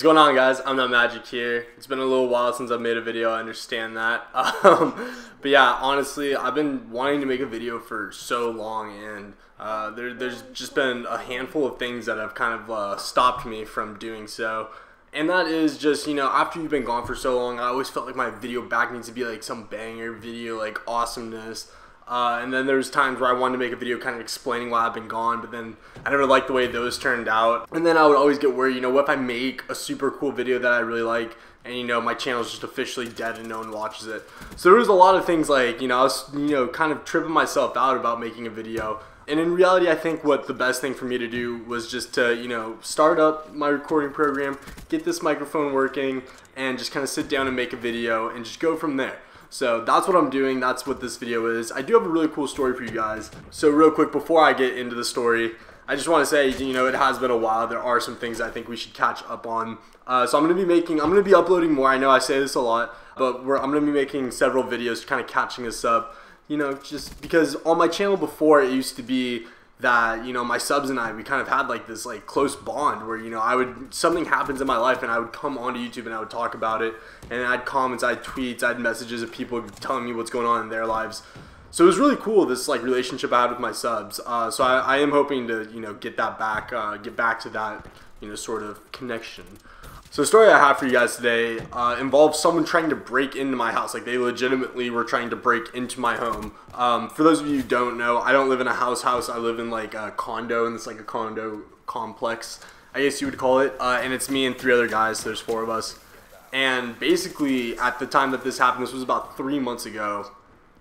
going on, guys? ImNotMagic here. It's been a little while since I've made a video, I understand that. But yeah, honestly, I've been wanting to make a video for so long, and there's just been a handful of things that have kind of stopped me from doing so. And that is just, you know, after you've been gone for so long, I always felt like my video back needs to be like some banger video, like awesomeness. And then there's times where I wanted to make a video kind of explaining why I've been gone, but then I never liked the way those turned out. And then I would always get worried, you know, what if I make a super cool video that I really like and, you know, my channel's just officially dead and no one watches it. So there was a lot of things like, you know, I was, you know, kind of tripping myself out about making a video. And in reality, I think what the best thing for me to do was just to, you know, start up my recording program, get this microphone working, and just kind of sit down and make a video and just go from there. So that's what I'm doing. That's what this video is. I do have a really cool story for you guys. So real quick, before I get into the story, I just want to say, you know, it has been a while. There are some things I think we should catch up on. So I'm going to be uploading more. I know I say this a lot, but I'm going to be making several videos kind of catching us up. You know, just because on my channel before, it used to be that, you know, my subs and I, we kind of had like this like close bond where, you know, something happens in my life and I would come onto YouTube and I would talk about it, and I had comments, I had tweets, I had messages of people telling me what's going on in their lives. So it was really cool, this like relationship I had with my subs. So I am hoping to, you know, get that back, get back to that, you know, sort of connection. So the story I have for you guys today involves someone trying to break into my house. Like, they legitimately were trying to break into my home. For those of you who don't know, I don't live in a house. I live in like a condo, and it's like a condo complex, I guess you would call it. And it's me and 3 other guys, so there's 4 of us. And basically, at the time that this happened, this was about 3 months ago,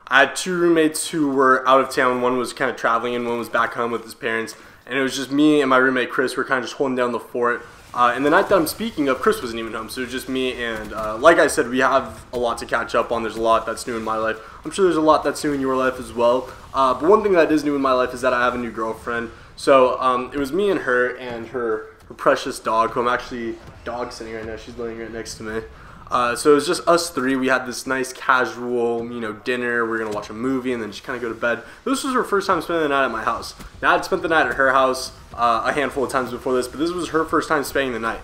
I had 2 roommates who were out of town. One was kind of traveling and one was back home with his parents. And it was just me and my roommate Chris. We're kind of just holding down the fort. And the night that I'm speaking of, Chris wasn't even home, so it was just me, and like I said, we have a lot to catch up on. There's a lot that's new in my life. I'm sure there's a lot that's new in your life as well. But one thing that is new in my life is that I have a new girlfriend. So it was me and her precious dog, who I'm actually dog sitting right now. She's laying right next to me. So it was just us 3. We had this nice casual, you know, dinner. We were going to watch a movie and then just kind of go to bed. This was her first time spending the night at my house. Now, I'd spent the night at her house a handful of times before this, but this was her first time spending the night.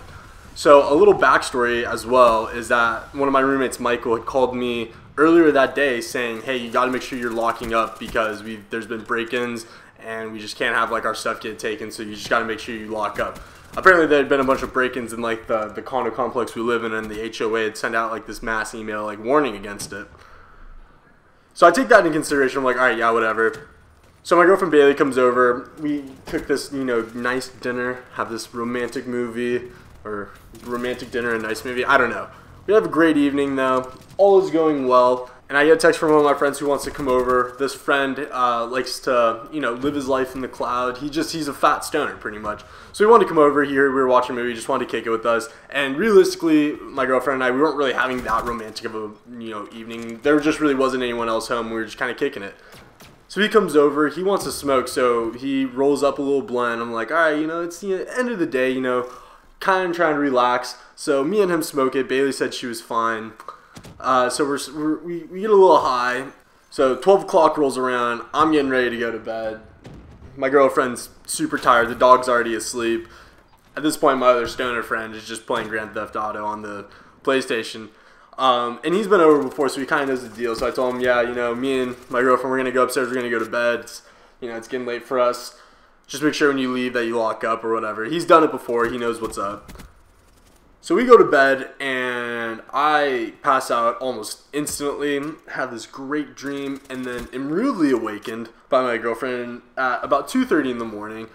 So a little backstory as well is that one of my roommates, Michael, had called me earlier that day saying, hey, you got to make sure you're locking up because there's been break-ins and we just can't have like our stuff get taken, so you just got to make sure you lock up. Apparently there had been a bunch of break-ins in like the condo complex we live in, and the HOA had sent out like this mass email like warning against it. So I take that into consideration. I'm like, alright, yeah, whatever. So my girlfriend Bailey comes over. We cook this, you know, nice dinner, have this romantic movie, or romantic dinner and nice movie. I don't know. We have a great evening though. All is going well. And I get a text from one of my friends who wants to come over. This friend likes to, you know, live his life in the cloud. He's a fat stoner, pretty much. So he wanted to come over here. We were watching a movie. He just wanted to kick it with us. And realistically, my girlfriend and I, we weren't really having that romantic of a, you know, evening. There just really wasn't anyone else home. We were just kind of kicking it. So he comes over. He wants to smoke, so he rolls up a little blunt. I'm like, all right, you know, it's the end of the day, you know, kind of trying to relax. So me and him smoke it. Bailey said she was fine. So we get a little high. So 12 o'clock rolls around. I'm getting ready to go to bed. My girlfriend's super tired. The dog's already asleep. At this point, my other stoner friend is just playing Grand Theft Auto on the PlayStation. And he's been over before, so he kind of knows the deal. So I told him, yeah, you know, me and my girlfriend, we're going to go upstairs. We're going to go to bed. You know, it's getting late for us. Just make sure when you leave that you lock up or whatever. He's done it before. He knows what's up. So we go to bed, and I pass out almost instantly, have this great dream, and then am rudely awakened by my girlfriend at about 2:30 in the morning.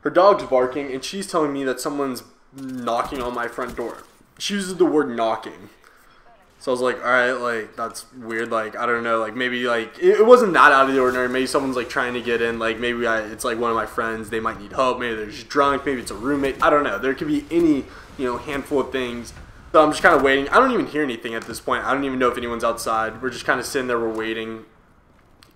Her dog's barking, and she's telling me that someone's knocking on my front door. She uses the word knocking. So I was like, alright, like, that's weird, like, I don't know, like, maybe, like, it wasn't that out of the ordinary. Maybe someone's, like, trying to get in, like, maybe it's, like, one of my friends, they might need help, maybe they're just drunk, maybe it's a roommate, I don't know. There could be any, you know, handful of things. So I'm just kind of waiting. I don't even hear anything at this point. I don't even know if anyone's outside. We're just kind of sitting there, we're waiting.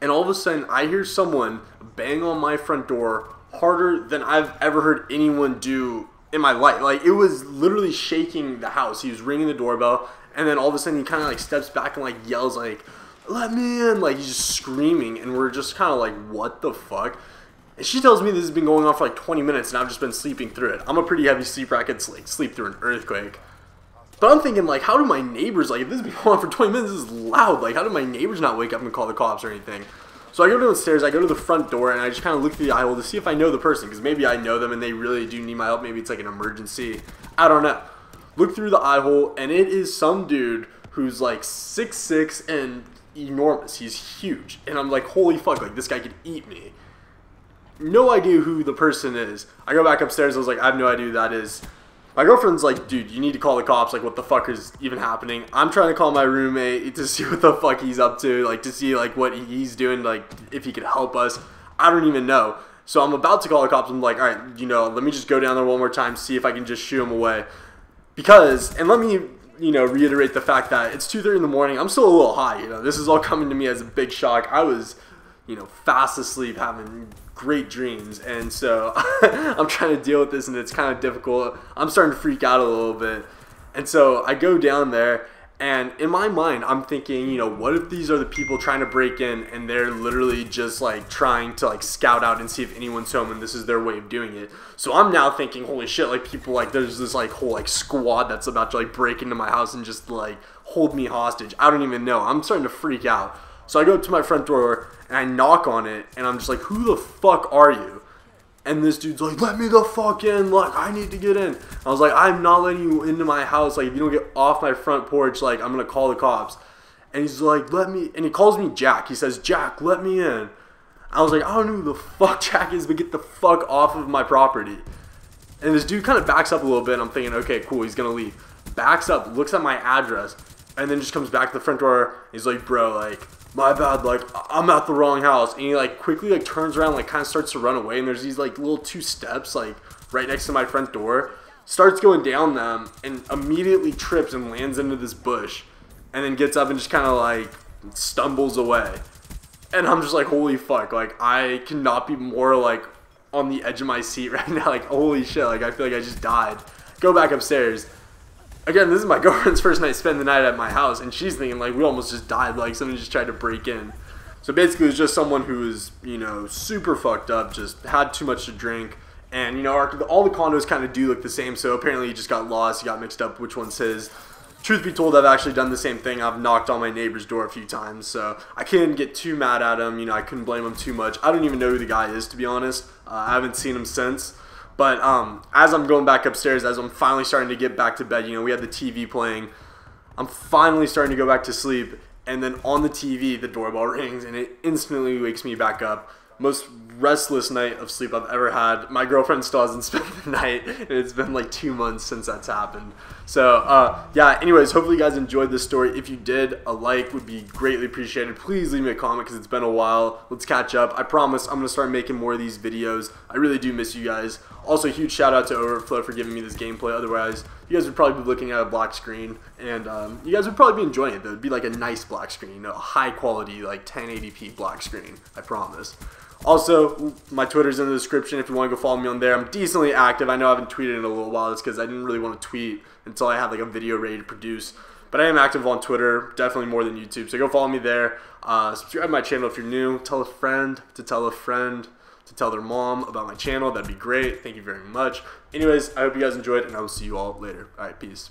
And all of a sudden, I hear someone bang on my front door harder than I've ever heard anyone do in my life. Like, it was literally shaking the house. He was ringing the doorbell. And then all of a sudden he kind of like steps back and like yells like, let me in, like he's just screaming, and we're just kind of like, what the fuck? And she tells me this has been going on for like 20 minutes and I've just been sleeping through it. I'm a pretty heavy sleeper. I could like sleep through an earthquake. But I'm thinking, like, how do my neighbors, like, if this has been going on for 20 minutes, this is loud. Like, how do my neighbors not wake up and call the cops or anything? So I go downstairs, I go to the front door, and I just kind of look through the eye hole to see if I know the person. Because maybe I know them and they really do need my help. Maybe it's like an emergency. I don't know. Look through the eye hole, and it is some dude who's like 6'6" and enormous. He's huge. And I'm like, holy fuck, like, this guy could eat me. No idea who the person is. I go back upstairs, I was like, I have no idea who that is. My girlfriend's like, dude, you need to call the cops. Like, what the fuck is even happening? I'm trying to call my roommate to see what the fuck he's up to. Like, to see, like, what he's doing. Like, if he could help us. I don't even know. So I'm about to call the cops. I'm like, all right, you know, let me just go down there one more time, see if I can just shoo him away. Because, and let me, you know, reiterate the fact that it's 2:30 in the morning. I'm still a little high, you know. This is all coming to me as a big shock. I was, you know, fast asleep, having great dreams, and so I'm trying to deal with this, and it's kind of difficult. I'm starting to freak out a little bit, and so I go down there, and in my mind, I'm thinking, you know, what if these are the people trying to break in, and they're literally just like trying to like scout out and see if anyone's home, and this is their way of doing it. So I'm now thinking, holy shit, like people, like there's this like whole like squad that's about to like break into my house and just like hold me hostage. I don't even know. I'm starting to freak out. So I go to my front door and I knock on it, and I'm just like, who the fuck are you? And this dude's like, let me the fuck in, like, I need to get in. I was like, I'm not letting you into my house. Like, if you don't get off my front porch, like, I'm going to call the cops. And he's like, let me, and he calls me Jack. He says, Jack, let me in. I was like, I don't know who the fuck Jack is, but get the fuck off of my property. And this dude kind of backs up a little bit, and I'm thinking, okay, cool, he's going to leave. Backs up, looks at my address, and then just comes back to the front door. He's like, bro, like, my bad, like, I'm at the wrong house. And he, like, quickly, like, turns around, like, kind of starts to run away. And there's these, like, little 2 steps, like, right next to my front door. Starts going down them and immediately trips and lands into this bush. And then gets up and just kind of, like, stumbles away. And I'm just like, holy fuck. Like, I cannot be more, like, on the edge of my seat right now. Like, holy shit. Like, I feel like I just died. Go back upstairs. Again, this is my girlfriend's first night spending the night at my house, and she's thinking, like, we almost just died, like, someone just tried to break in. So basically, it was just someone who was, you know, super fucked up, just had too much to drink, and, you know, all the condos kind of do look the same, so apparently he just got lost, he got mixed up which one's his. Truth be told, I've actually done the same thing. I've knocked on my neighbor's door a few times, so I couldn't get too mad at him, you know, I couldn't blame him too much. I don't even know who the guy is, to be honest. I haven't seen him since. But as I'm going back upstairs, as I'm finally starting to get back to bed, you know, we had the TV playing. I'm finally starting to go back to sleep. And then on the TV, the doorbell rings, and it instantly wakes me back up. Most restless night of sleep I've ever had. My girlfriend still hasn't spent the night, and it's been like 2 months since that's happened. So, yeah, anyways, hopefully you guys enjoyed this story. If you did, a like would be greatly appreciated. Please leave me a comment because it's been a while. Let's catch up. I promise I'm going to start making more of these videos. I really do miss you guys. Also, a huge shout out to Overflow for giving me this gameplay. Otherwise, you guys would probably be looking at a black screen, and you guys would probably be enjoying it. Though. It would be like a nice black screen, you know, a high quality, like 1080p black screen. I promise. Also, my Twitter's in the description if you want to go follow me on there. I'm decently active. I know I haven't tweeted in a little while. It's because I didn't really want to tweet until I had like a video ready to produce. But I am active on Twitter, definitely more than YouTube. So go follow me there. Subscribe to my channel if you're new. Tell a friend to tell a friend to tell their mom about my channel. That'd be great. Thank you very much. Anyways, I hope you guys enjoyed, and I will see you all later. All right, peace.